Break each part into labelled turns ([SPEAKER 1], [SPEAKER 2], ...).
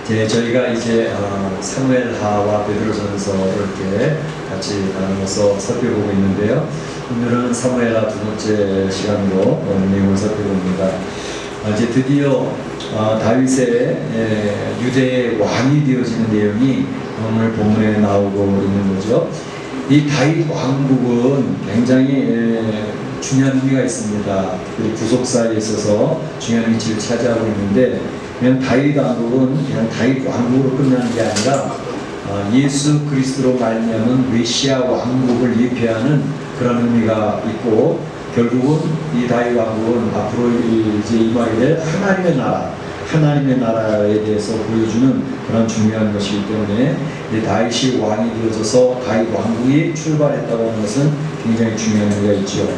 [SPEAKER 1] 저희가 이제 사무엘하와 베드로전서 이렇게 같이 나누어서 살펴보고 있는데요. 오늘은 사무엘하 두 번째 시간으로 내용을 살펴봅니다. 이제 드디어 다윗의 유대의 왕이 되어지는 내용이 오늘 본문에 나오고 있는 거죠. 이 다윗 왕국은 굉장히 중요한 의미가 있습니다. 그리고 구속사에 있어서 중요한 위치를 차지하고 있는데, 그냥 다윗 왕국은 그냥 다윗 왕국으로 끝나는 게 아니라 예수 그리스도로 말미암은 메시아 왕국을 예표하는 그런 의미가 있고, 결국은 이 다윗 왕국은 앞으로 이제 임하게 될 하나님의 나라에 대해서 보여주는 그런 중요한 것이기 때문에 다윗이 왕이 되어져서 다윗 왕국이 출발했다고 하는 것은 굉장히 중요한 의미가 있죠.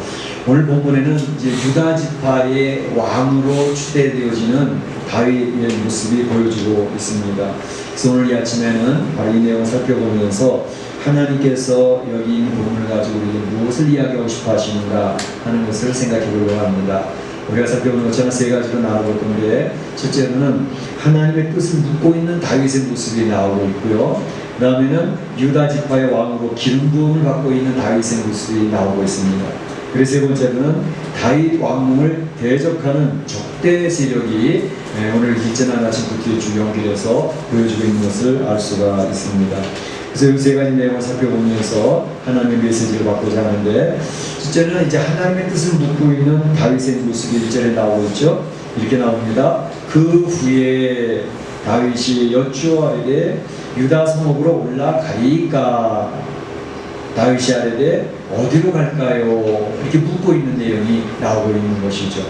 [SPEAKER 1] 오늘 본문에는 이제 유다 지파의 왕으로 추대되어지는 다윗의 모습이 보여지고 있습니다. 그래서 오늘 이 아침에는 바로 이 내용을 살펴보면서 하나님께서 여기 있는 본문을 가지고 우리에게 무엇을 이야기하고 싶어 하시는가 하는 것을 생각해 보려고 합니다. 우리가 살펴보는 것처럼 세 가지로 나눠볼 건데, 첫째로는 하나님의 뜻을 묻고 있는 다윗의 모습이 나오고 있고요. 그 다음에는 유다 지파의 왕으로 기름 부음을 받고 있는 다윗의 모습이 나오고 있습니다. 그래서 세 번째로는 다윗 왕궁을 대적하는 적대 세력이 오늘 일제나 아침부터 주 연결해서 보여주고 있는 것을 알 수가 있습니다. 그래서 이 세 가지 내용을 살펴보면서 하나님의 메시지를 받고자 하는데, 첫째는 이제 하나님의 뜻을 묻고 있는 다윗의 모습이 1절에 나오고 있죠. 이렇게 나옵니다. 그 후에 다윗이 여쭈어가되 유다 성읍으로 올라가리까. 다윗이 아뢰되 어디로 갈까요? 이렇게 묻고 있는 내용이 나오고 있는 것이죠.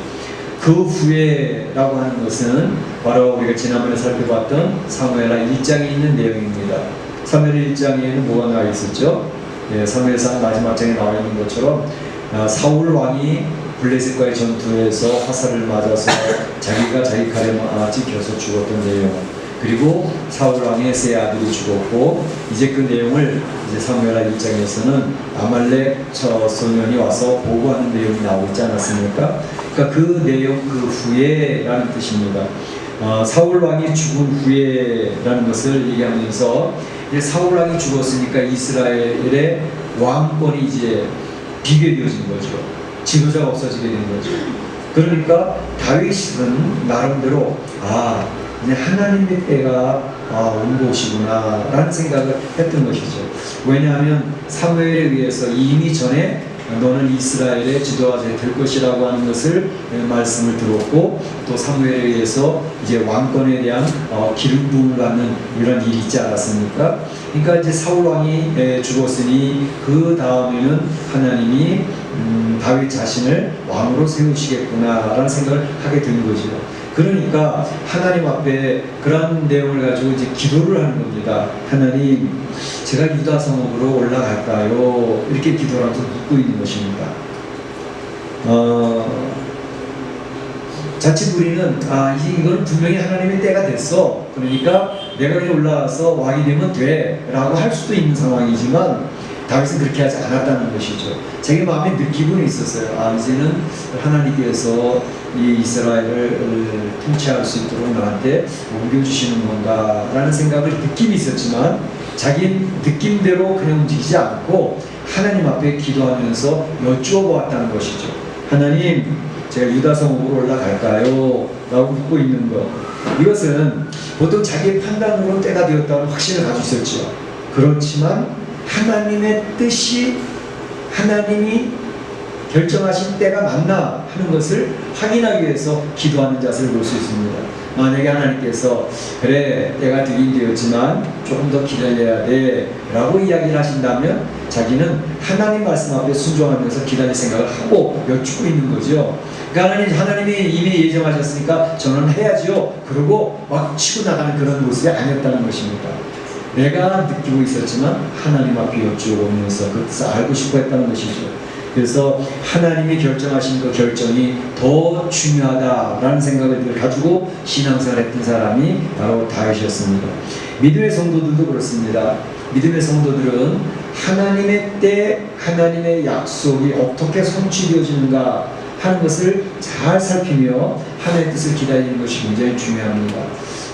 [SPEAKER 1] 그 후에라고 하는 것은 바로 우리가 지난번에 살펴봤던 사무엘하 1장에 있는 내용입니다. 사무엘 1장에는 뭐가 나와 있었죠? 사무엘상 마지막 장에 나와 있는 것처럼 사울 왕이 블레셋과의 전투에서 화살을 맞아서 자기가 자기 칼에 찍혀서 죽었던 내용, 그리고 사울 왕의 세 아들이 죽었고, 이제 그 내용을 이제 사무엘하 1장에서는 아말렉 소년이 와서 보고하는 내용이 나오고 있지 않았습니까? 그러니까 그 내용, 그 후에라는 뜻입니다. 사울 왕이 죽은 후에라는 것을 얘기하면서, 이제 사울 왕이 죽었으니까 이스라엘의 왕권이 이제 비교되어진 거죠. 지도자가 없어지게 된 거죠. 그러니까 다윗은 나름대로 이제 하나님의 때가 온 것이구나 라는 생각을 했던 것이죠. 왜냐하면 사무엘에 의해서 이미 전에 너는 이스라엘의 지도자가 될 것이라고 하는 것을 말씀을 들었고, 또 사무엘에 의해서 이제 왕권에 대한 기름 부음을 받는 이런 일이 있지 않았습니까? 그러니까 이제 사울 왕이 죽었으니 그 다음에는 하나님이 다윗 자신을 왕으로 세우시겠구나라는 생각을 하게 된 거죠. 그러니까 하나님 앞에 그런 내용을 가지고 이제 기도를 하는 겁니다. 하나님, 제가 유다 성읍으로 올라갈까요? 이렇게 기도를 하면서 묻고 있는 것입니다. 자칫 우리는 이거는 분명히 하나님의 때가 됐어, 그러니까 내가 그냥 올라가서 왕이 되면 돼 라고 할 수도 있는 상황이지만, 다윗은 그렇게 하지 않았다는 것이죠. 자기 마음에 느끼고는 있었어요. 이제는 하나님께서 이 이스라엘을 통치할 수 있도록 나한테 옮겨주시는 건가 라는 생각을 느낌이 있었지만, 자기 느낌대로 그냥 움직이지 않고 하나님 앞에 기도하면서 여쭈어 보았다는 것이죠. 하나님, 제가 유다 성읍으로 올라갈까요? 라고 묻고 있는 것, 이것은 보통 자기의 판단으로 때가 되었다는 확신을 가지고 있었죠. 그렇지만 하나님의 뜻이, 하나님이 결정하신 때가 맞나 하는 것을 확인하기 위해서 기도하는 자세를 볼 수 있습니다. 만약에 하나님께서 그래, 때가 되긴 되었지만 조금 더 기다려야 돼 라고 이야기를 하신다면, 자기는 하나님 말씀 앞에 순종하면서 기다릴 생각을 하고 여쭙고 있는 거죠. 그러니까 하나님이 이미 예정하셨으니까 저는 해야지요, 그러고 막 치고 나가는 그런 모습이 아니었다는 것입니다. 내가 느끼고 있었지만 하나님 앞에 여쭈어보면서 그 뜻을 알고 싶어 했다는 것이죠. 그래서 하나님이 결정하신 그 결정이 더 중요하다라는 생각을 가지고 신앙생활을 했던 사람이 바로 다윗이었습니다. 믿음의 성도들도 그렇습니다. 믿음의 성도들은 하나님의 때, 하나님의 약속이 어떻게 성취되어지는가 하는 것을 잘 살피며 하나님의 뜻을 기다리는 것이 굉장히 중요합니다.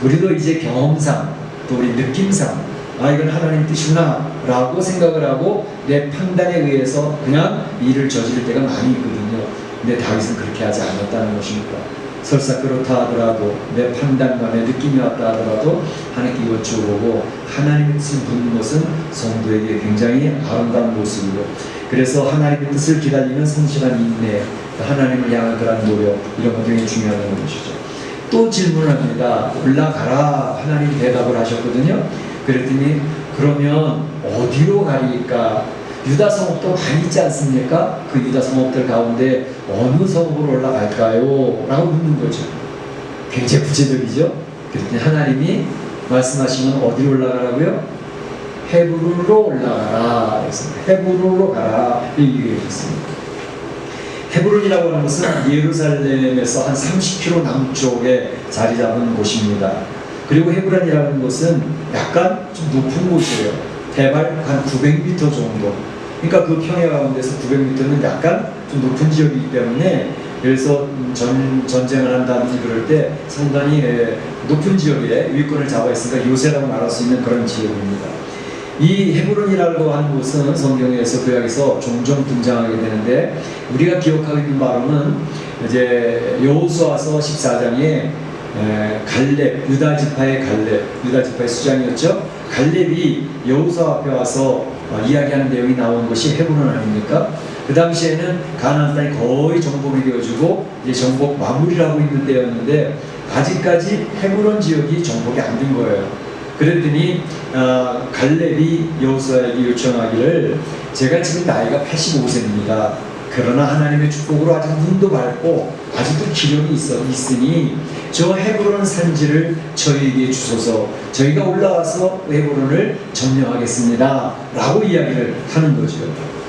[SPEAKER 1] 우리도 이제 경험상 또 우리 느낌상 이건 하나님 뜻이구나 라고 생각을 하고 내 판단에 의해서 그냥 일을 저지를 때가 많이 있거든요. 근데 다윗은 그렇게 하지 않았다는 것입니다. 설사 그렇다 하더라도 내 판단과 내 느낌이 왔다 하더라도 하나님께 여쭤보고 하나님의 뜻을 묻는 것은 성도에게 굉장히 아름다운 모습이고, 그래서 하나님의 뜻을 기다리는 성실한 인내, 하나님을 향한 그런 노력, 이런 것이 굉장히 중요하다는 것이죠. 또 질문을 합니다. 올라가라 하나님이 대답을 하셨거든요. 그랬더니 그러면 어디로 가리까? 유다 성읍도 많이 있지 않습니까? 그 유다 성읍들 가운데 어느 성읍으로 올라갈까요? 라고 묻는 거죠. 굉장히 구체적이죠. 그랬더니 하나님이 말씀하시면 어디로 올라가라고요? 헤브론으로 올라가라 했습니다. 헤브론으로 가라 이렇게 얘기했습니다. 헤브론이라고 하는 것은 예루살렘에서 한 30km 남쪽에 자리 잡은 곳입니다. 그리고 헤브론이라는 곳은 약간 좀 높은 곳이에요. 해발 한 900m 정도. 그러니까 그 평야 가운데서 900m는 약간 좀 높은 지역이기 때문에, 그래서 전쟁을 한다든지 그럴 때 상당히 높은 지역에 위권을 잡아 있으니까 요새라고 말할 수 있는 그런 지역입니다. 이 헤브론이라고 하는 곳은 성경에서 구약에서 종종 등장하게 되는데, 우리가 기억하고 있는 바로는 이제 여호수아서 14장에 갈렙, 유다 지파의 갈렙, 유다 지파의 수장이었죠. 갈렙이 여호수아 앞에 와서 이야기하는 내용이 나온 것이 헤브론 아닙니까? 그 당시에는 가나안 땅이 거의 정복이 되어지고 이제 정복 마무리를 하고 있는 때였는데 아직까지 헤브론 지역이 정복이 안 된 거예요. 그랬더니 갈렙이 여호수아에게 요청하기를, 제가 지금 나이가 85세입니다. 그러나 하나님의 축복으로 아직 눈도 밝고 아직도 기력이 있으니 저 헤브론 산지를 저희에게 주소서, 저희가 올라와서 헤브론을 점령하겠습니다 라고 이야기를 하는 거죠.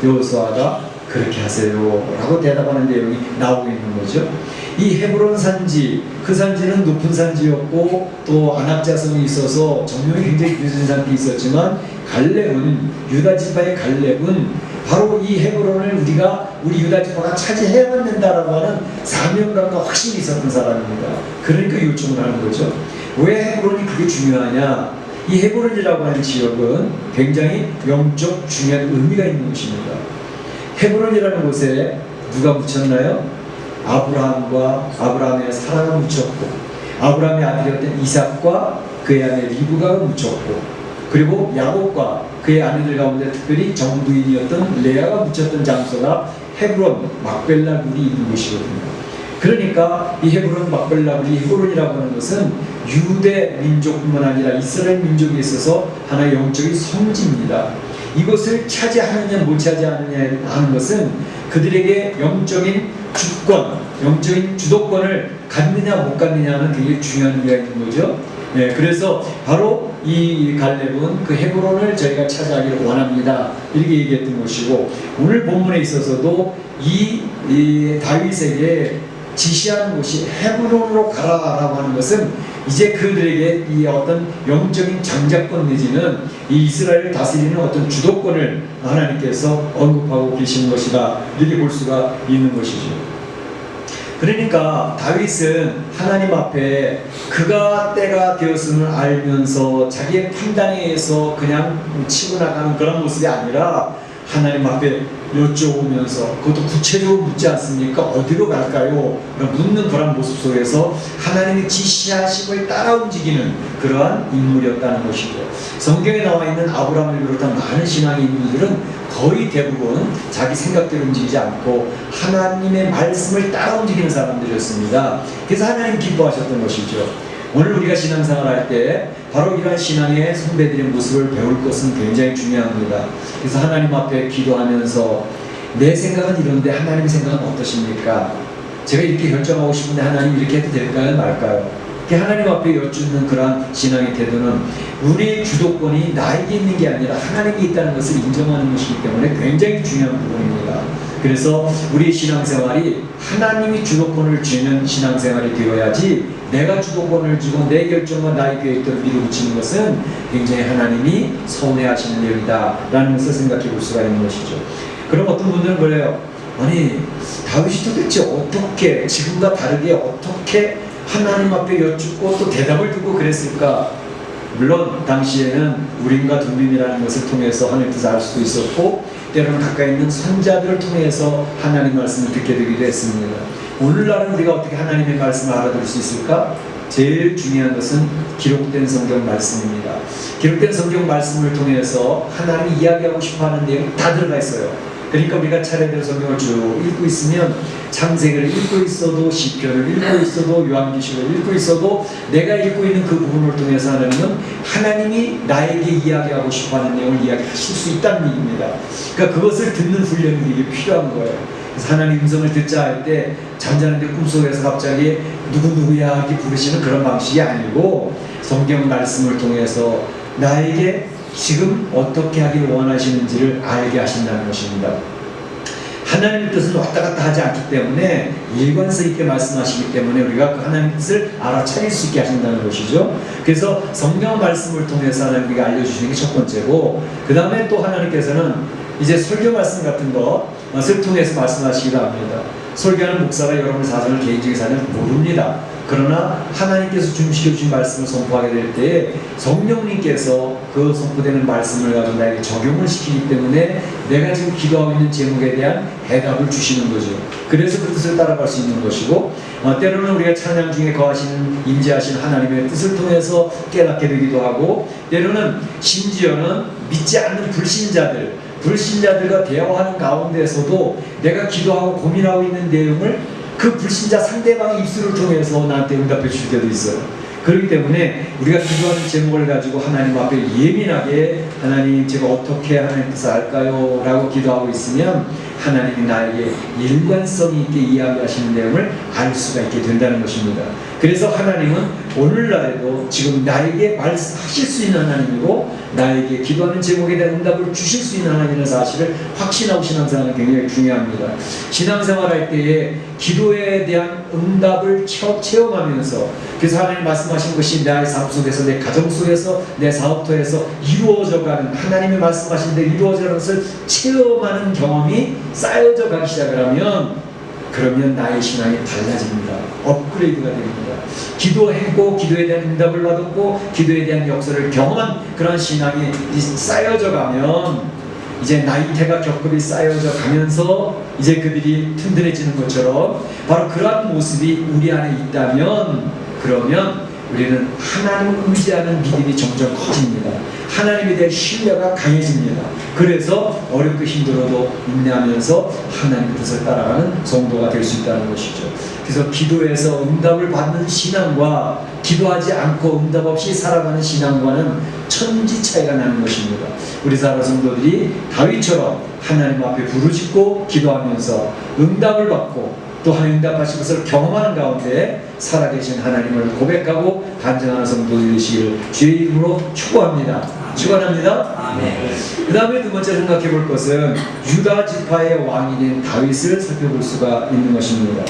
[SPEAKER 1] 여호수아가 그렇게 하세요 라고 대답하는 내용이 나오고 있는 거죠. 이 헤브론 산지, 그 산지는 높은 산지였고 또 안압자성이 있어서 정령이 굉장히 늦은 산이 있었지만, 갈렙은, 유다 지파의 갈렙은 바로 이 헤브론을 우리 유다 지파가 차지해야만 된다라고 하는 사명감과 확신이 있었던 사람입니다. 그러니까 요청을 하는 거죠. 왜 헤브론이 그게 중요하냐? 이 헤브론이라고 하는 지역은 굉장히 영적 중요한 의미가 있는 곳입니다. 헤브론이라는 곳에 누가 묻혔나요? 아브라함의 사라가 묻혔고, 아브라함의 아들이었던 이삭과 그의 아내 리브가가 묻혔고, 그리고 야곱과 그의 아내들 가운데 특별히 정부인이었던 레아가 묻혔던 장소가 헤브론, 막벨라 굴이 있는 곳이거든요. 그러니까 이 헤브론, 막벨라 굴이, 헤브론이라고 하는 것은 유대 민족뿐만 아니라 이스라엘 민족에 있어서 하나의 영적인 성지입니다. 이것을 차지하느냐 못 차지하느냐 하는 것은 그들에게 영적인 주권, 영적인 주도권을 갖느냐 못 갖느냐는 굉장히 중요한 의미가 있는 거죠. 그래서 바로 이 갈렙은 그 헤브론을 저희가 차지하기를 원합니다 이렇게 얘기했던 것이고, 오늘 본문에 있어서도 이 다윗에게 지시하는 곳이 헤브론으로 가라라고 하는 것은 이제 그들에게 이 어떤 영적인 장자권 내지는 이 이스라엘을 다스리는 어떤 주도권을 하나님께서 언급하고 계시는 것이다 이렇게 볼 수가 있는 것이죠. 그러니까 다윗은 하나님 앞에 그가 때가 되었음을 알면서 자기의 판단에 의해서 그냥 치고 나가는 그런 모습이 아니라 하나님 앞에 여쭤보면서, 그것도 구체적으로 묻지 않습니까? 어디로 갈까요? 묻는 그런 모습 속에서 하나님의 지시하심을 따라 움직이는 그러한 인물이었다는 것이죠. 성경에 나와 있는 아브라함을 비롯한 많은 신앙의 인물들은 거의 대부분 자기 생각대로 움직이지 않고 하나님의 말씀을 따라 움직이는 사람들이었습니다. 그래서 하나님 기뻐하셨던 것이죠. 오늘 우리가 신앙생활 할 때 바로 이러한 신앙의 선배들의 모습을 배울 것은 굉장히 중요합니다. 그래서 하나님 앞에 기도하면서 내 생각은 이런데 하나님의 생각은 어떠십니까? 제가 이렇게 결정하고 싶은데 하나님 이렇게 해도 될까요? 말까요? 하나님 앞에 여쭙는 그러한 신앙의 태도는 우리의 주도권이 나에게 있는 게 아니라 하나님이 있다는 것을 인정하는 것이기 때문에 굉장히 중요한 부분입니다. 그래서 우리의 신앙생활이 하나님이 주도권을 쥐는 신앙생활이 되어야지, 내가 주도권을 쥐고 내 결정과 나의 계획대로 밀어붙이는 것은 굉장히 하나님이 서운해하시는 내용이다 라는 것을 생각해 볼 수가 있는 것이죠. 그럼 어떤 분들은 그래요. 아니 다윗이 도대체 어떻게 지금과 다르게 어떻게 하나님 앞에 여쭙고 또 대답을 듣고 그랬을까? 물론 당시에는 우림과 둠빔이라는 것을 통해서 하나님의 뜻을 알 수도 있었고 때로는 가까이 있는 선자들을 통해서 하나님의 말씀을 듣게 되기도 했습니다. 오늘날은 우리가 어떻게 하나님의 말씀을 알아들을 수 있을까? 제일 중요한 것은 기록된 성경 말씀입니다. 기록된 성경 말씀을 통해서 하나님이 이야기하고 싶어하는 내용이 다 들어가 있어요. 그러니까 우리가 차례대로 성경을 쭉 읽고 있으면 창세기를 읽고 있어도 시편을 읽고 있어도 요한계시록을 읽고 있어도 내가 읽고 있는 그 부분을 통해서 하나님은 하나님이 나에게 이야기하고 싶어하는 내용을 이야기하실 수 있다는 얘기입니다. 그러니까 그것을 듣는 훈련이 이게 필요한 거예요. 그래서 하나님 음성을 듣자 할 때 잠자는데 꿈속에서 갑자기 누구누구야 이렇게 부르시는 그런 방식이 아니고 성경 말씀을 통해서 나에게 지금 어떻게 하길 원하시는지를 알게 하신다는 것입니다. 하나님의 뜻은 왔다 갔다 하지 않기 때문에 일관성 있게 말씀하시기 때문에 우리가 그 하나님의 뜻을 알아차릴 수 있게 하신다는 것이죠. 그래서 성경 말씀을 통해서 하나님께 알려주시는 게 첫 번째고, 그 다음에 또 하나님께서는 이제 설교 말씀 같은 것을 통해서 말씀하시기도 합니다. 설교하는 목사가 여러분의 사정을 개인적인 사정을 모릅니다. 그러나 하나님께서 준시켜주신 말씀을 선포하게 될 때 성령님께서 그 선포되는 말씀을 가지고 나에게 적용을 시키기 때문에 내가 지금 기도하고 있는 제목에 대한 해답을 주시는 거죠. 그래서 그 뜻을 따라갈 수 있는 것이고, 때로는 우리가 찬양 중에 거하시는 임재하신 하나님의 뜻을 통해서 깨닫게 되기도 하고, 때로는 심지어는 믿지 않는 불신자들과 대화하는 가운데서도 내가 기도하고 고민하고 있는 내용을 그 불신자 상대방의 입술을 통해서 나한테 응답해 줄 때도 있어요. 그렇기 때문에 우리가 기도하는 제목을 가지고 하나님 앞에 예민하게 하나님 제가 어떻게 하나님 뜻을 알까요? 라고 기도하고 있으면 하나님이 나에게 일관성 있게 이야기하시는 내용을 알 수가 있게 된다는 것입니다. 그래서 하나님은 오늘날에도 지금 나에게 말씀하실 수 있는 하나님이고 나에게 기도하는 제목에 대한 응답을 주실 수 있는 하나님이라는 사실을 확신하고 신앙생활은 굉장히 중요합니다. 신앙생활할 때에 기도에 대한 응답을 체험하면서, 그래서 하나님 말씀하신 것이 나의 삶 속에서, 내 가정 속에서, 내 사업터에서 이루어져가는, 하나님이 말씀하신 대로 이루어져가는 것을 체험하는 경험이 쌓여져 가기 시작을 하면 그러면 나의 신앙이 달라집니다. 업그레이드가 됩니다. 기도했고 기도에 대한 응답을 받았고 기도에 대한 역사를 경험한 그런 신앙이 쌓여져 가면 이제 나이테가 겹겹이 쌓여져 가면서 이제 그들이 튼튼해지는 것처럼 바로 그러한 모습이 우리 안에 있다면, 그러면 우리는 하나님을 의지하는 믿음이 점점 커집니다. 하나님에 대한 신뢰가 강해집니다. 그래서 어렵고 힘들어도 인내하면서 하나님의 뜻을 따라가는 성도가 될 수 있다는 것이죠. 그래서 기도에서 응답을 받는 신앙과 기도하지 않고 응답 없이 살아가는 신앙과는 천지 차이가 나는 것입니다. 우리 사랑 성도들이 다윗처럼 하나님 앞에 부르짖고 기도하면서 응답을 받고 또 하나님 응답하신 것을 경험하는 가운데 살아계신 하나님을 고백하고 간증하는 성도들이 되시기를 주의 이름으로 축원합니다. 축원합니다. 그 다음에 두 번째 생각해 볼 것은 유다 지파의 왕이 된 다윗을 살펴볼 수가 있는 것입니다.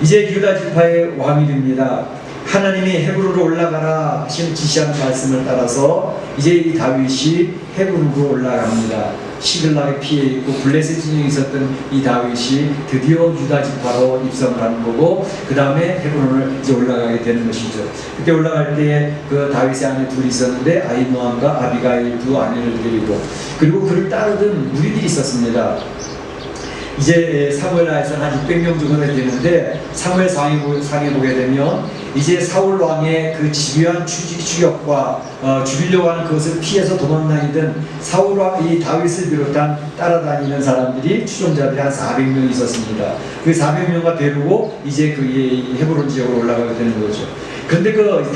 [SPEAKER 1] 이제 유다 지파의 왕이 됩니다. 하나님이 헤브론으로 올라가라 하신 지시하는 말씀을 따라서 이제 이 다윗이 헤브론으로 올라갑니다. 시글락의 피해 있고 블레셋 진영에 있었던 이 다윗이 드디어 유다 지파로 입성을 하는 거고, 그 다음에 헤브론을 이제 올라가게 되는 것이죠. 그때 올라갈 때 그 다윗의 아내 둘이 있었는데 아히노암과 아비가일 두 아내를 데리고, 그리고 그를 따르던 무리들이 있었습니다. 이제 사무엘하에서는 한 600명 정도 되는데 사무엘상에 보게 되면 이제 사울 왕의 그 집요한 추격과 죽이려고 하는 그것을 피해서 도망다니던 사울 왕이 다윗을 비롯한 따라다니는 사람들이 추종자들이 한 400명 있었습니다. 그 400명과 데리고 이제 그 헤브론 지역으로 올라가게 되는 거죠. 그런데 그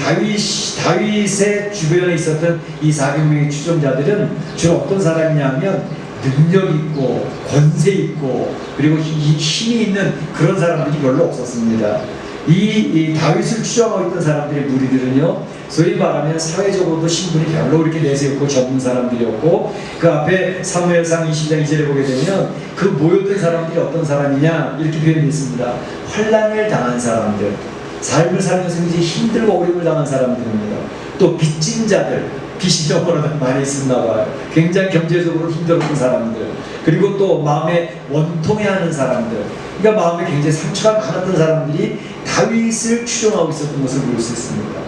[SPEAKER 1] 다윗의 주변에 있었던 이 400명의 추종자들은 주로 어떤 사람이냐면 능력 있고 권세 있고 그리고 힘이 있는 그런 사람들이 별로 없었습니다. 이 다윗을 추종하고 있던 사람들의 무리들은요, 소위 말하면 사회적으로도 신분이 별로 그렇게 내세웠고 젊은 사람들이었고, 그 앞에 사무엘상 20장 2절에 보게 되면 그 모였던 사람들이 어떤 사람이냐 이렇게 표현되어 있습니다. 환난을 당한 사람들, 삶을 살면서 굉장히 힘들고 어려움을 당한 사람들입니다. 또 빚진 자들, 빚이 너무나 많이 있었나 봐요. 굉장히 경제적으로 힘들었던 사람들, 그리고 또 마음에 원통해하는 사람들, 그러니까 마음에 굉장히 상처가 많았던 사람들이 다윗을 추종하고 있었던 것을 볼 수 있습니다.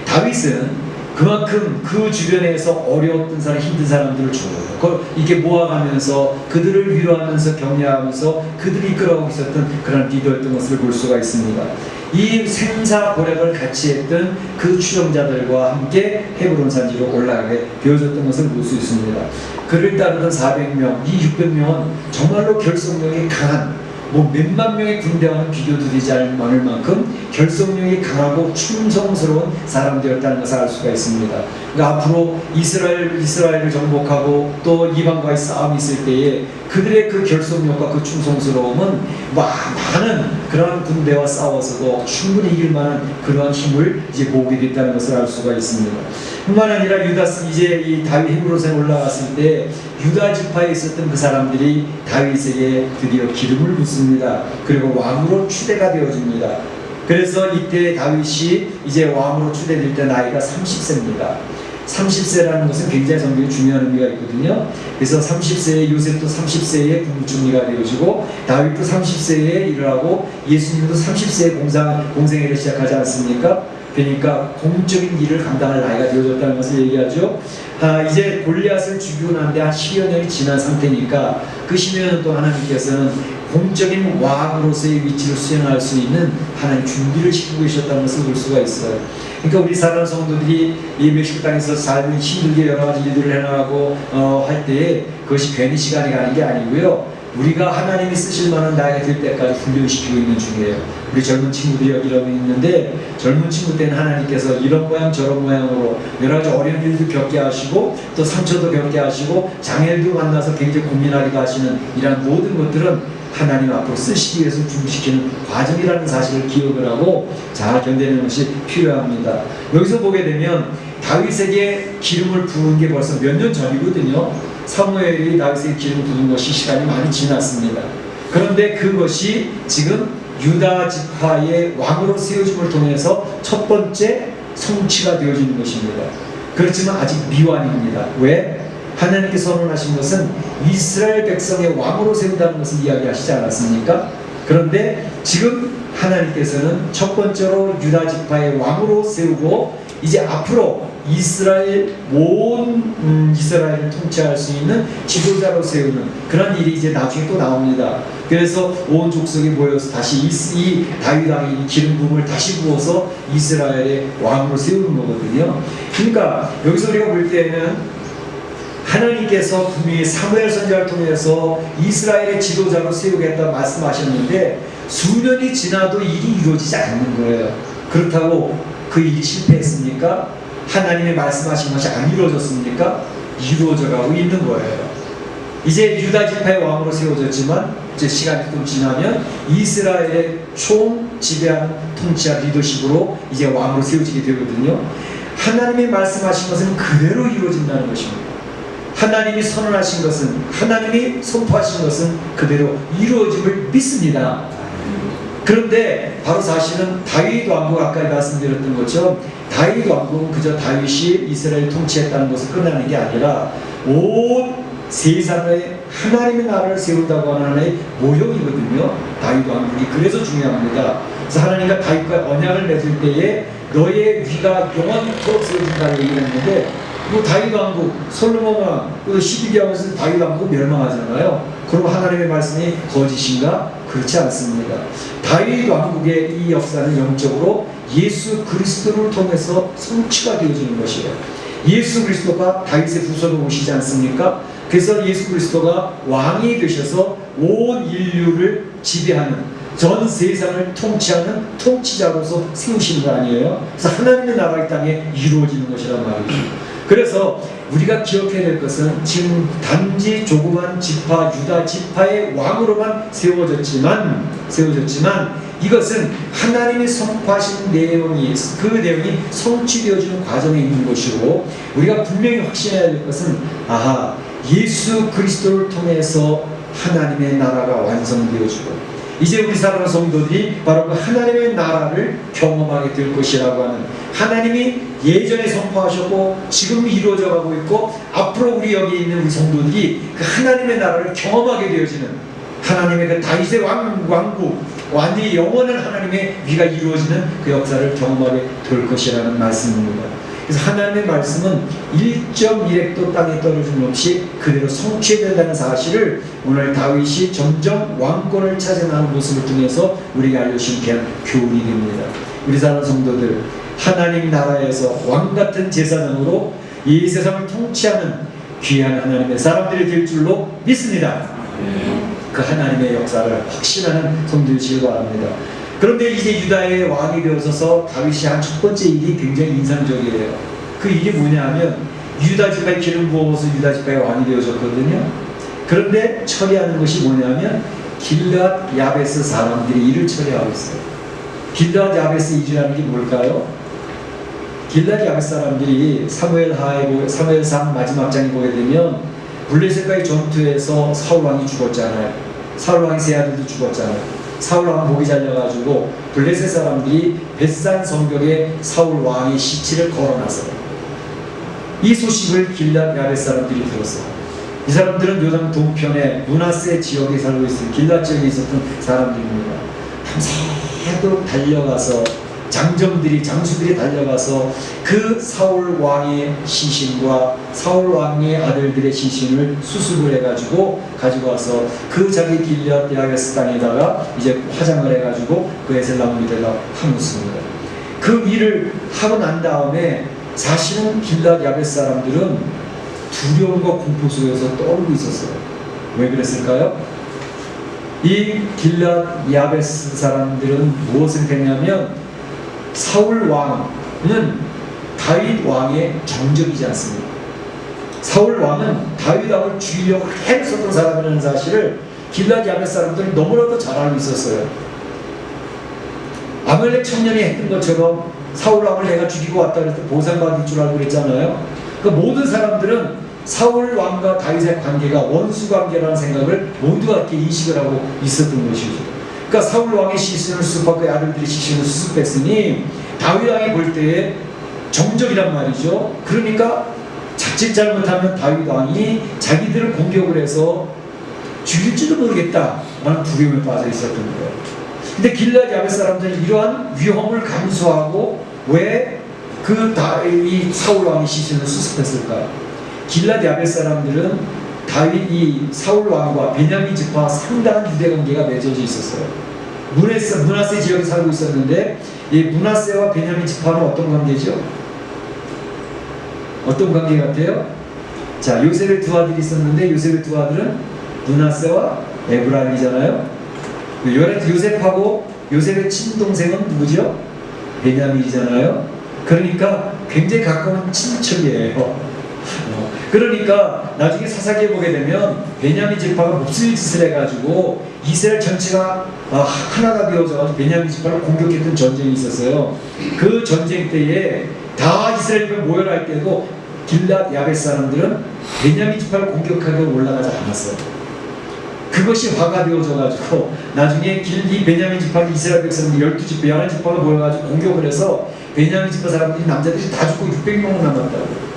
[SPEAKER 1] 다윗은 그만큼 그 주변에서 어려웠던 사람, 힘든 사람들을 그걸 이렇게 모아가면서 그들을 위로하면서 격려하면서 그들이 이끌어가고 있었던 그런 리더였던 것을 볼 수가 있습니다. 이 생사고략을 같이 했던 그 추종자들과 함께 헤브론 산지로 올라가게 되어졌던 것을 볼 수 있습니다. 그를 따르던 400명, 이 600명은 정말로 결속력이 강한, 몇만 명의 군대와는 비교도 되지 않을 만큼 결속력이 강하고 충성스러운 사람들이었다는 것을 알 수가 있습니다. 그러니까 앞으로 이스라엘을 정복하고 또 이방과의 싸움이 있을 때에 그들의 그 결속력과 그 충성스러움은 많은 그런 군대와 싸워서도 충분히 이길 만한 그러한 힘을 이제 모으게 됐다는 것을 알 수가 있습니다. 뿐만 아니라 이제 이 다윗 헤브론에 올라갔을 때 유다 지파에 있었던 그 사람들이 다윗에게 드디어 기름을 붓습니다. 그리고 왕으로 추대가 되어집니다. 그래서 이때 다윗이 이제 왕으로 추대될 때 나이가 30세입니다. 30세라는 것은 굉장히 성경에 중요한 의미가 있거든요. 그래서 30세에 요셉도 30세에 국무총리가 되어지고 다윗도 30세에 일을 하고 예수님도 30세에 공생애를 시작하지 않습니까? 그러니까 공적인 일을 감당할 나이가 되어졌다는 것을 얘기하죠. 이제 골리앗을 죽이고 난데 한 10여 년이 지난 상태니까 그 10여 년 동안 하나님께서는 공적인 왕으로서의 위치를 수행할 수 있는 하나님 준비를 시키고 계셨다는 것을 볼 수가 있어요. 그러니까 우리 사랑하는 성도들이 이 멕시코땅에서 삶을 힘들게 여러 가지 일들을 해나가고 할 때에 그것이 괜히 시간이 가는 게 아니고요. 우리가 하나님이 쓰실 만한 나이가 될 때까지 훈련시키고 있는 중이에요. 우리 젊은 친구들이 여기 있는데 젊은 친구 때는 하나님께서 이런 모양 저런 모양으로 여러 가지 어려운 일도 겪게 하시고 또 상처도 겪게 하시고 장애도 만나서 굉장히 고민하기도 하시는 이러한 모든 것들은 하나님 앞으로 쓰시기 위해서 준비시키는 과정이라는 사실을 기억을 하고 잘 견뎌내는 것이 필요합니다. 여기서 보게 되면 다윗에게 기름을 부은 게 벌써 몇 년 전이거든요. 사무엘이 다윗에게 기름을 부은 것이 시간이 많이 지났습니다. 그런데 그것이 지금 유다 지파의 왕으로 세워짐을 통해서 첫 번째 성취가 되어지는 것입니다. 그렇지만 아직 미완입니다. 왜? 하나님께서 선언하신 것은 이스라엘 백성의 왕으로 세운다는 것을 이야기하시지 않았습니까? 그런데 지금 하나님께서는 첫 번째로 유다 지파의 왕으로 세우고 이제 앞으로 온 이스라엘을 통치할 수 있는 지도자로 세우는 그런 일이 이제 나중에 또 나옵니다. 그래서 온 족속이 모여서 다시 이 다윗 왕이 기름 부음을 다시 부어서 이스라엘의 왕으로 세우는 거거든요. 그러니까 여기서 우리가 볼 때는 하나님께서 분명히 사무엘 선지자를 통해서 이스라엘의 지도자로 세우겠다 말씀하셨는데 수년이 지나도 일이 이루어지지 않는 거예요. 그렇다고 그 일이 실패했습니까? 하나님의 말씀하신 것이 안 이루어졌습니까? 이루어져가고 있는 거예요. 이제 유다 지파의 왕으로 세워졌지만 이제 시간이 좀 지나면 이스라엘의 총 지배하는 통치와 리더십으로 이제 왕으로 세워지게 되거든요. 하나님의 말씀하신 것은 그대로 이루어진다는 것입니다. 하나님이 선언하신 것은, 하나님이 선포하신 것은 그대로 이루어짐을 믿습니다. 그런데 바로 사실은 다윗 왕국, 아까 말씀드렸던 것처럼 다윗 왕국은 그저 다윗이 이스라엘 통치했다는 것을 끝나는 게 아니라 온 세상에 하나님의 나라를 세운다고 하는 하나의 모형이거든요. 다윗 왕국이 그래서 중요합니다. 그래서 하나님과 다윗과 언약을 맺을 때에 너의 위가 영원토록 세워진다는 얘기를 했는데 다윗 왕국, 솔로몬 왕, 또 시드기야에서 다윗 왕국 멸망하잖아요. 그럼 하나님의 말씀이 거짓인가? 그렇지 않습니다. 다윗 왕국의 이 역사는 영적으로 예수 그리스도를 통해서 성취가 되어지는 것이에요. 예수 그리스도가 다윗의 후손으로 오시지 않습니까? 그래서 예수 그리스도가 왕이 되셔서 온 인류를 지배하는, 전 세상을 통치하는 통치자로서 세우시는 거 아니에요? 그래서 하나님의 나라 이 땅에 이루어지는 것이란 말이죠. 그래서 우리가 기억해야 될 것은 지금 단지 조그만 지파, 유다 지파의 왕으로만 세워졌지만 이것은 하나님이 선포하신 내용이, 그 내용이 성취되어지는 과정에 있는 것이고, 우리가 분명히 확신해야 될 것은 예수 그리스도를 통해서 하나님의 나라가 완성되어지고 이제 우리 사랑하는 성도들이 바로 그 하나님의 나라를 경험하게 될 것이라고 하는, 하나님이 예전에 선포하셨고 지금 이루어져 가고 있고 앞으로 우리 여기 있는 우리 성도들이 그 하나님의 나라를 경험하게 되어지는 하나님의 그 다윗의 왕국 완전히 영원한 하나님의 위가 이루어지는 그 역사를 경험하게 될 것이라는 말씀입니다. 그래서 하나님의 말씀은 1.1획도 땅에 떨어짐 없이 그대로 성취된다는 사실을 오늘 다윗이 점점 왕권을 차지하는 모습을 통해서 우리가 알려주신 귀한 교훈이 됩니다. 우리 사랑하는 성도들, 하나님 나라에서 왕같은 제사장으로 이 세상을 통치하는 귀한 하나님의 사람들이 될 줄로 믿습니다. 그 하나님의 역사를 확신하는 성도이시기 바랍니다. 그런데 이제 유다의 왕이 되어서서 다윗이 한 첫 번째 일이 굉장히 인상적이에요. 그 일이 뭐냐면 유다 지파에 기름 부어서 유다 지파의 왕이 되어졌거든요. 그런데 처리하는 것이 뭐냐면 길앗 야베스 사람들이 일을 처리하고 있어요. 길앗 야베스 일이라는 게 뭘까요? 길앗 야베스 사람들이 사무엘상 마지막 장에 보게 되면 블레셋과의 전투에서 사울 왕이 죽었잖아요. 사울 왕의 세 아들도 죽었잖아요. 사울 왕 목이 잘려가지고 블레셋 사람들이 벳산 성벽에 사울 왕의 시체를 걸어놨어요. 이 소식을 길앗 야베스 사람들이 들었어요. 이 사람들은 요단 동편에 므낫세 지역에 살고 있는 길앗 지역에 있었던 사람들입니다. 밤새도록 달려가서 장수들이 달려가서 그 사울 왕의 시신과 사울 왕의 아들들의 시신을 수습을 해가지고 가지고 와서 그 자기 길앗 야베스 땅에다가 이제 화장을 해가지고 그 에셀나무 밑에다 파묻습니다. 그 일을 하고 난 다음에 사실은 길앗 야베스 사람들은 두려움과 공포 속에서 떨고 있었어요. 왜 그랬을까요? 이 길앗 야베스 사람들은 무엇을 했냐면 사울 왕은 다윗 왕의 정적이지 않습니다. 사울 왕은 다윗 왕을 죽이려고 애썼던 사람이라는 사실을 길앗 야베스 사람들은 너무나도 잘 알고 있었어요. 아말렉 청년이 했던 것처럼 사울 왕을 내가 죽이고 왔다 그래서 보상받을 줄 알고 그랬잖아요. 그 모든 사람들은 사울 왕과 다윗의 관계가 원수 관계라는 생각을 모두가 이렇게 인식을 하고 있었던 것이죠. 그러니까 사울 왕의 시신을 수습하고 그 아들들의 시신을 수습했으니 다윗 왕이 볼 때에 정적이란 말이죠. 그러니까 자칫 잘못하면 다윗 왕이 자기들을 공격을 해서 죽일지도 모르겠다라는 두려움에 빠져 있었던 거예요. 근데 길앗 야베스 사람들은 이러한 위험을 감수하고 왜 이 사울 왕의 시신을 수습했을까? 길앗 야베스 사람들은 다윗이 사울 왕과 베냐민 지파와 상당한 유대 관계가 맺어져 있었어요. 므낫세 지역에 살고 있었는데 이 므낫세와 베냐민 지파는 어떤 관계죠? 어떤 관계 같아요? 자, 요셉의 두 아들이 있었는데 요셉의 두 아들은 므낫세와 에브라임이잖아요. 요셉하고 요셉의 친동생은 누구죠? 베냐민이잖아요. 그러니까 굉장히 가까운 친척이에요. 그러니까 나중에 사사기에 보게 되면 베냐민 지파가 무슨 짓을 해가지고 이스라엘 전체가 하나가 되어서 베냐민 지파를 공격했던 전쟁이 있었어요. 그 전쟁 때에 다 이스라엘이 모여날 때도 길앗 야베스 사람들은 베냐민 지파를 공격하게 올라가지 않았어요. 그것이 화가 되어져가지고 나중에 이 베냐민 지파 이스라엘 백성들 12지파 11지파가 모여가지고 공격을 해서 베냐민 지파 사람들이 남자들이 다 죽고 600명은 남았다고.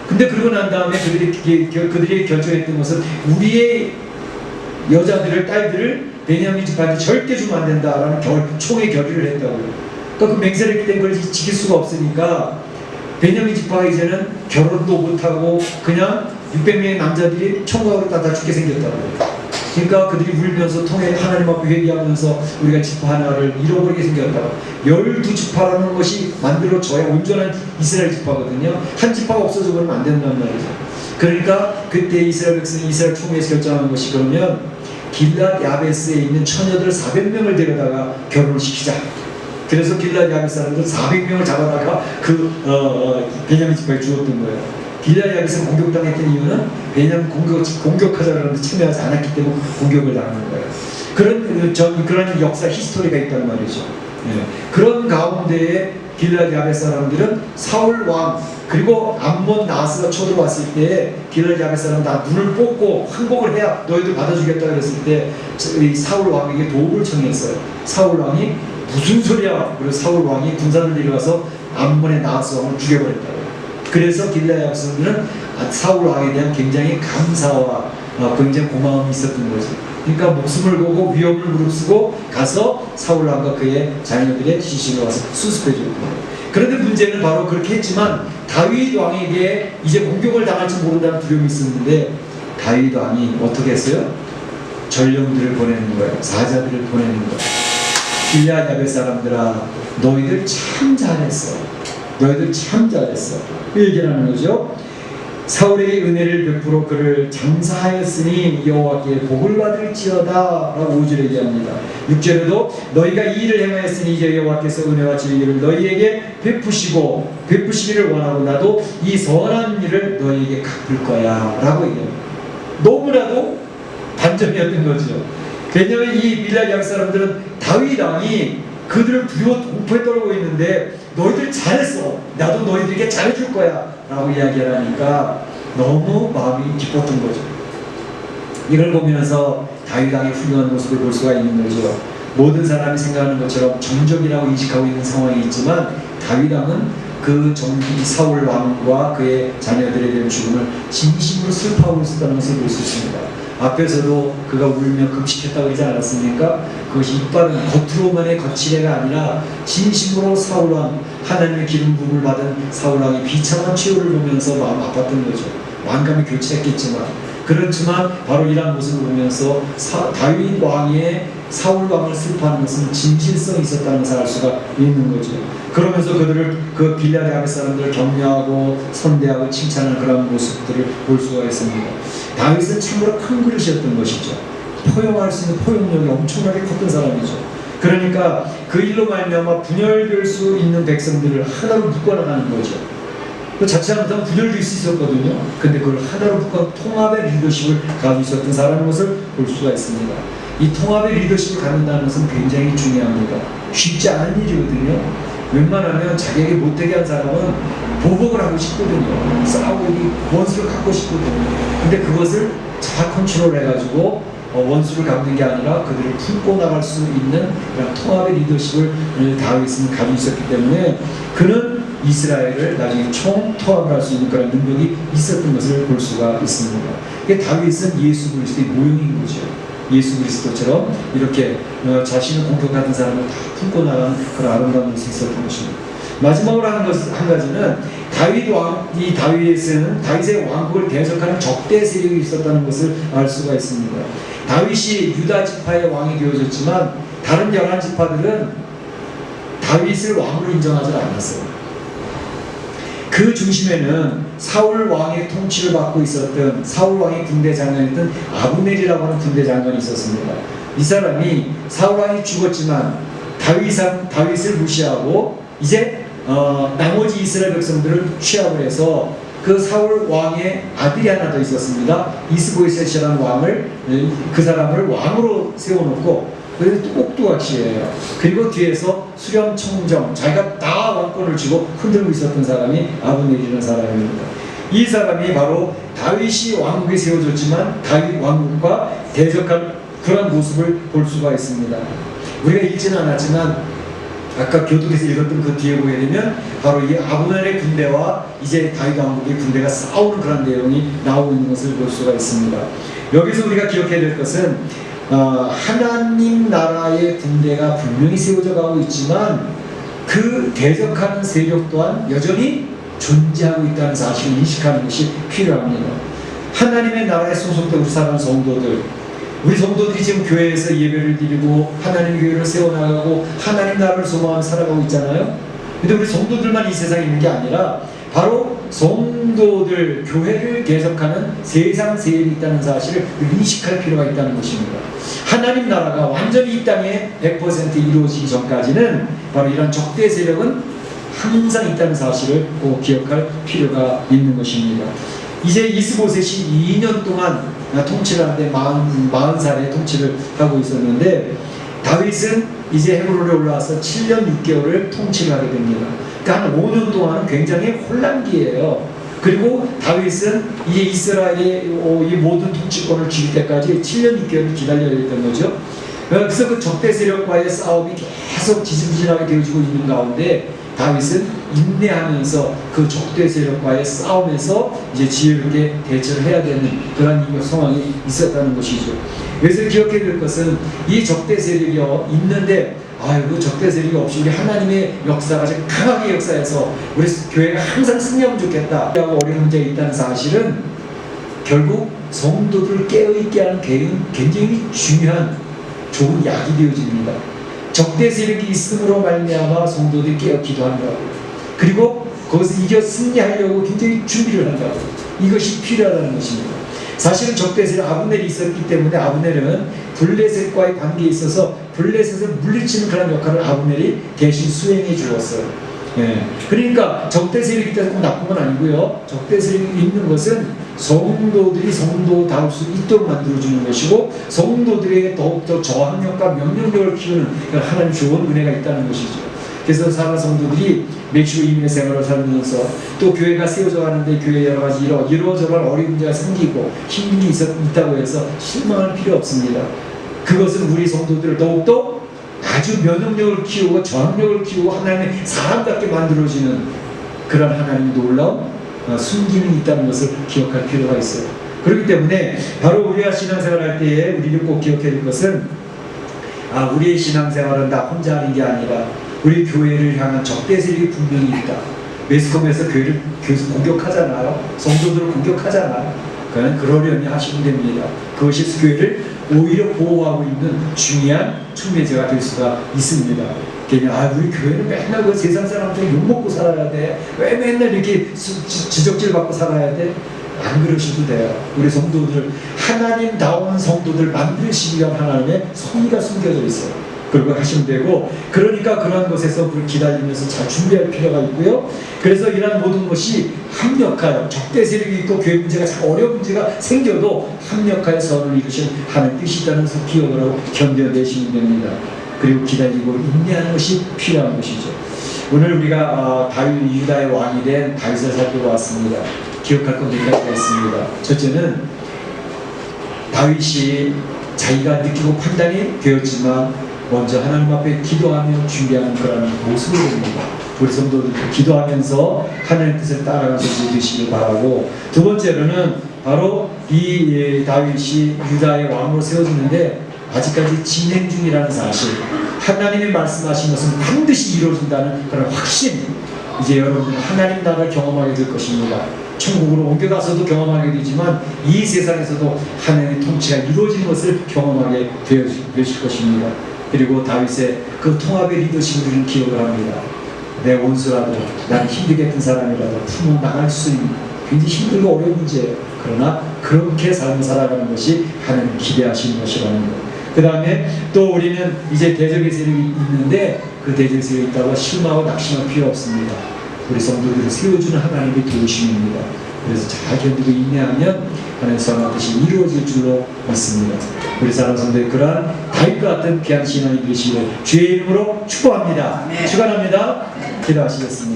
[SPEAKER 1] 근데 그러고 난 다음에 그들이 결정했던 것은 우리의 여자들을 딸들을 베냐민 지파한테 절대 주면 안 된다라는 총회 결의를 했다고요. 그러니까 그 맹세를 했기 때문에 그걸 지킬 수가 없으니까 베냐민 지파가 이제는 결혼도 못하고 그냥 600명의 남자들이 총각으로 다 죽게 생겼다고요. 그러니까 그들이 울면서 통해 하나님 앞에 회개하면서 우리가 지파 하나를 잃어버리게 생겼다고. 12지파라는 것이 만들어져야 온전한 이스라엘 지파거든요. 한 지파가 없어져 버리면 안 된단 말이죠. 그러니까 그때 이스라엘 백성이 이스라엘 총회에서 결정한 것이 그러면 길앗 야베스에 있는 처녀들 400명을 데려다가 결혼을 시키자. 그래서 길앗 야베스 사람들 400명을 잡아다가 베냐민 지파에 주었던 거예요. 길앗 야베스가 공격당했던 이유는 베냐민 공격하자 그러는데 참여하지 않았기 때문에 공격을 당하는 거예요. 그런 역사 히스토리가 있단 말이죠. 네. 그런 가운데에 길앗 야베스 사람들은 사울 왕 그리고 암몬 나하스가 쳐들어왔을 때 길앗 야베스 사람은 다 눈을 뽑고 항복을 해야 너희들 받아주겠다 그랬을 때 사울 왕에게 도움을 청했어요. 사울 왕이 무슨 소리야? 그래서 사울 왕이 군사를 내려가서 암몬의 나하스 왕을 죽여버렸다고. 그래서 길르앗 백성들은 사울 왕에 대한 굉장히 감사와 굉장히 고마움이 있었던 거죠. 그러니까 목숨을 걸고 위험을 무릅쓰고 가서 사울 왕과 그의 자녀들의 시신을 와서 수습해 줬고. 그런데 문제는 바로 그렇게 했지만 다윗 왕에게 이제 공격을 당할지 모른다는 두려움이 있었는데 다윗 왕이 어떻게 했어요? 전령들을 보내는 거예요. 사자들을 보내는 거예요. 길르앗 야벳 사람들아, 너희들 참 잘했어. 너희들 참 잘했어. 그 얘기를 하는 거죠. 사울에게 은혜를 베풀어 그를 장사하였으니 여호와께 복을 받을지어다 라고 5절에 얘기합니다. 6절에도 너희가 이 일을 행하였으니 이제 여호와께서 은혜와 진리를 너희에게 베푸시기를 원하고 나도 이 선한 일을 너희에게 갚을 거야 라고 얘기합니다. 너무나도 반전이었던 거죠. 왜냐하면 이 빌라 양 사람들은 다윗 왕이 그들을 두려워 공포에 떨고 있는데 너희들 잘했어. 나도 너희들에게 잘해줄 거야 라고 이야기를 하니까 너무 마음이 기뻤던 거죠. 이걸 보면서 다윗 왕의 훌륭한 모습을 볼 수가 있는 거죠. 모든 사람이 생각하는 것처럼 정적이라고 인식하고 있는 상황이 있지만 다윗 왕은 그 사울 왕과 그의 자녀들에 대한 죽음을 진심으로 슬퍼하고 있었다는 것을 볼 수 있습니다. 앞에서도 그가 울며 금식했다고 하지 않았습니까? 그것이 이빨은 겉으로만의 거칠애가 아니라 진심으로 사울왕, 하나님의 기름 부음을 받은 사울왕의 비참한 최후를 보면서 마음 아팠던 거죠. 왕감이 교체했겠지만, 그렇지만 바로 이러한 모습을 보면서 다윗 왕의 사울 왕을 슬퍼하는 것은 진실성이 있었다는 것을 알 수가 있는 거죠. 그러면서 그들을 그 길르앗 야벳 사람들을 격려하고 선대하고 칭찬하는 그런 모습들을 볼 수가 있습니다. 다윗은 참으로 큰 그릇이었던 것이죠. 포용할 수 있는 포용력이 엄청나게 컸던 사람이죠. 그러니까 그 일로 말미암아 분열될 수 있는 백성들을 하나로 묶어나가는 거죠. 그 자칫 잘못하면 분열될 수 있었거든요. 근데 그걸 하나로 묶어 통합의 리더십을 가지고 있었던 사람인 것을 볼 수가 있습니다. 이 통합의 리더십을 갖는다는 것은 굉장히 중요합니다. 쉽지 않은 일이거든요. 웬만하면 자기에게 못되게 한 사람은 보복을 하고 싶거든요. 싸우고 원수를 갖고 싶거든요. 근데 그것을 잘 컨트롤 해가지고 원수를 갚는 게 아니라 그들을 품고 나갈 수 있는 그런 통합의 리더십을 다윗은 가지고 있었기 때문에 그는 이스라엘을 나중에 총통합을 할 수 있는 그런 능력이 있었던 것을 볼 수가 있습니다. 다윗은 예수 그리스도의 모형인 거죠. 예수 그리스도처럼 이렇게 자신을 공격하던 사람을 다 품고 나가는 그런 아름다운 모습이 있었던 것입니다. 마지막으로 한 가지는 다윗의 왕국을 대적하는 적대 세력이 있었다는 것을 알 수가 있습니다. 다윗이 유다 지파의 왕이 되어졌지만 다른 11지파들은 다윗을 왕으로 인정하지 않았어요. 그 중심에는 사울 왕의 통치를 받고 있었던 사울 왕의 군대 장관이었던 아브넬이라고 하는 군대 장관이 있었습니다. 이 사람이 사울 왕이 죽었지만 다윗을 무시하고 이제 나머지 이스라엘 백성들을 취합을 해서 그 사울 왕의 아들이 하나 더 있었습니다. 이스보이셋이라는 왕을 그 사람을 왕으로 세워놓고 그래서 꼭두각시예요. 그리고 뒤에서 수렴청정 자기가 다 왕권을 쥐고 흔들고 있었던 사람이 아브넬이라는 사람입니다. 이 사람이 바로 다윗이 왕국에 세워졌지만 다윗 왕국과 대적한 그런 모습을 볼 수가 있습니다. 우리가 읽지는 않았지만 아까 교독에서 읽었던 그 뒤에 보게 되면 바로 이 아브넬의 군대와 이제 다윗 왕국의 군대가 싸우는 그런 내용이 나오고 있는 것을 볼 수가 있습니다. 여기서 우리가 기억해야 될 것은 하나님 나라의 군대가 분명히 세워져 가고 있지만 그 대적하는 세력 또한 여전히 존재하고 있다는 사실을 인식하는 것이 필요합니다. 하나님의 나라에 소속된 우리 사랑하는 성도들, 우리 성도들이 지금 교회에서 예배를 드리고 하나님 교회를 세워나가고 하나님 나라를 소망하며 살아가고 있잖아요. 근데 우리 성도들만 이 세상에 있는 게 아니라 바로 성도들, 교회를 대적하는 세상 세력이 있다는 사실을 인식할 필요가 있다는 것입니다. 하나님 나라가 완전히 이 땅에 100% 이루어지기 전까지는 바로 이런 적대 세력은 항상 있다는 사실을 꼭 기억할 필요가 있는 것입니다. 이제 이스보셋이 2년 동안 통치를 하는데 40살에 통치를 하고 있었는데 다윗은 이제 헤브론에 올라와서 7년 6개월을 통치를 하게 됩니다. 그러니까 한 5년 동안은 굉장히 혼란기예요. 그리고 다윗은 이제 이스라엘의 이 모든 통치권을 쥐을 때까지 7년 6개월을 기다려야 했던 거죠. 그래서 그 적대 세력과의 싸움이 계속 지지부진하게 되어지고 있는 가운데 다윗은 인내하면서 그 적대 세력과의 싸움에서 이제 지혜롭게 대처를 해야 되는 그런 상황이 있었다는 것이죠. 그래서 기억해야 될 것은 이 적대 세력이 있는데 그 적대 세력이 없이 우리 하나님의 역사가 아주 강하게 역사해서 우리 교회가 항상 승리하면 좋겠다 하고 어려운 문제가 있다는 사실은 결국 성도들을 깨어있게 하는 굉장히 중요한 좋은 약이 되어집니다. 적대 세력이 있음으로 말미암아 성도들이 깨어 기도한다고, 그리고 거기서 이겨 승리하려고 굉장히 준비를 한다고, 이것이 필요하다는 것입니다. 사실은 적대 세력 아브넬이 있었기 때문에 아브넬은 블레셋과의 관계에 있어서 블레셋을 물리치는 그런 역할을 아브넬이 대신 수행해 주었어요. 그러니까 적대 세력이 있다고 꼭 나쁜 건 아니고요. 적대 세력이 있는 것은 성도들이 성도다울 수 있도록 만들어주는 것이고, 성도들에게 더욱더 저항력과 명령력을 키우는 하나님 좋은 은혜가 있다는 것이죠. 그래서 사랑하는 성도들이 멕시코 이민의 생활을 살면서 또 교회가 세워져 가는데 교회에 여러 가지 이러저러한 어려운 문제가 생기고 힘든 게 있다고 해서 실망할 필요 없습니다. 그것은 우리 성도들을 더욱더 아주 면역력을 키우고 저항력을 키우고 하나님의 사람답게 만들어지는 그런 하나님의 놀라운 순기능이 있다는 것을 기억할 필요가 있어요. 그렇기 때문에 바로 우리가 신앙생활할 때에 우리를 꼭 기억해야 될 것은 우리의 신앙생활은 나 혼자 하는 게 아니라 우리 교회를 향한 적대 세력이 분명히 있다. 매스컴에서 교회를 계속 공격하잖아요. 성도들을 공격하잖아요. 그러려니 하시면 됩니다. 그것이 교회를 오히려 보호하고 있는 중요한 촉매제가 될 수가 있습니다. 그러니까 우리 교회는 맨날 그 세상 사람들 욕먹고 살아야 돼. 왜 맨날 이렇게 지적질 받고 살아야 돼? 안 그러셔도 돼요. 우리 성도들, 하나님다운 성도들 만드시기 위한 하나님의 섭리가 숨겨져 있어요. 그리고 하시면 되고, 그러니까 그러한 것에서 기다리면서 잘 준비할 필요가 있고요. 그래서 이러한 모든 것이 합력하여, 적대 세력이 있고 교회 문제가 참 어려운 문제가 생겨도 합력하여 선을 이루신 하나님의 뜻이 있다는 것을 기억을 하고 견뎌내시면 됩니다. 그리고 기다리고 인내하는 것이 필요한 것이죠. 오늘 우리가 다윗 유다의 왕이 된 다윗을 살펴보았습니다. 기억할 건 몇 가지가 있습니다. 첫째는 다윗이 자기가 느끼고 판단이 되었지만 먼저 하나님 앞에 기도하며 준비하는 그런 모습을 봅니다. 우리 성도들 기도하면서 하나님의 뜻을 따라가서 믿으시길 바라고, 두 번째로는 바로 이 다윗이 유다의 왕으로 세워지는데 아직까지 진행 중이라는 사실, 하나님이 말씀하신 것은 반드시 이루어진다는 그런 확신, 이제 여러분들은 하나님 나라를 경험하게 될 것입니다. 천국으로 옮겨가서도 경험하게 되지만 이 세상에서도 하나님의 통치가 이루어지는 것을 경험하게 되실 것입니다. 그리고 다윗의 그 통합의 리더십을 우리는 기억을 합니다. 내 원수라도, 나는 힘들게 했던 사람이라도 품어 나갈 수 있는 굉장히 힘들고 어려운 문제예요. 그러나 그렇게 삶을 살아가는 것이 하나님 기대하시는 것이라는 것. 그 다음에 또 우리는 이제 대적의 세력이 있는데 그 대적의 세력이 있다고 실망하고 낙심할 필요 없습니다. 우리 성도들을 세워주는 하나님의 도우심입니다. 그래서 잘 견디고 인내하면 하나님의 선한 뜻이 이루어질 줄로 믿습니다. 우리 사랑하는 성도의 그러한 다윗과 같은 귀한 신앙이 되시기를 주의 이름으로 축복합니다. 축원합니다. 기도하시겠습니다.